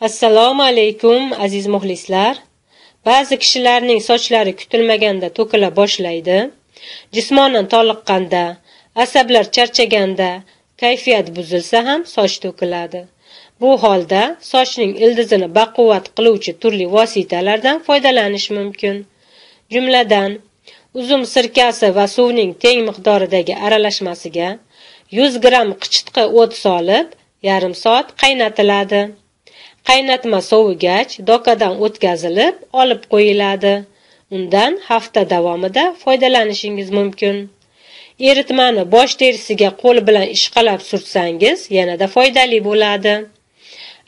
Assalomu alaykum aziz muxlislar. Ba'zi kishilarning sochlari kutilmaganda to'kila boshlaydi. Jismonan toliqqanda, asablar charchaganda, kayfiyat buzilsa ham soch to'kiladi. Bu holda sochning ildizini baquvvat qiluvchi turli vositalardan foydalanish mumkin. Jumladan, uzum sirkasi va suvning teng miqdoridagi aralashmasiga 100 gram qichitqi o't solib, yarim soat qaynatiladi. Qaynatma sovigach, dokadan o'tkazilib, olib qo'yiladi. Undan hafta davomida foydalanishingiz mumkin. Eritmani bosh terisiga qo'l bilan ishqalab surtsangiz, yanada foydali bo'ladi.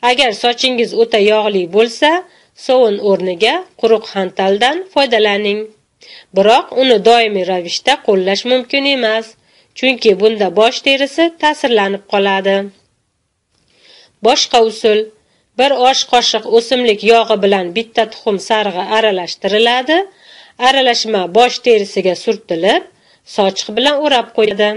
Agar sochingiz o'ta yog'li bo'lsa, sovun o'rniga quruq xantaldan foydalaning. Biroq uni doimiy ravishda qo'llash mumkin emas, chunki bunda bosh terisi ta'sirlanib qoladi. Boshqa usul: bir osh qoshiq o'simlik yog'i bilan bitta tuxum sarig'i aralashtiriladi. Aralashma bosh terisiga surtilib, sochiq bilan o'rab qo'yiladi.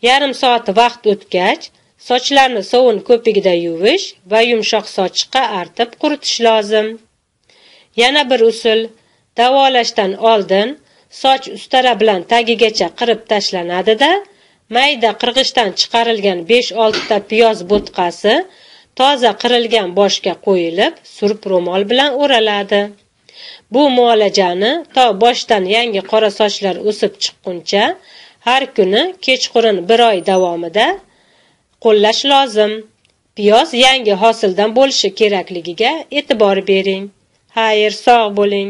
Yarim soat vaqt o'tgach, sochlarni sovun ko'pigida yuvish va yumshoq sochiqqa artib quritish lozim. Yana bir usul: davolashdan oldin soch ustara bilan tagigacha qirib tashlanadi-da, mayda qirg'ichdan chiqarilgan 5-6 ta piyoz bo'tqasi toza qirilgan boshga qo'yilib, surp ro'mol bilan o'raladi. Bu muolajani to boshdan yangi qora sochlar o'sib chiqquncha har kuni kechqurun 1 oy davomida qo'llash lozim. Piyoz yangi hosildan bo'lishi kerakligiga e'tibor bering. Xayr, sog' bo'ling.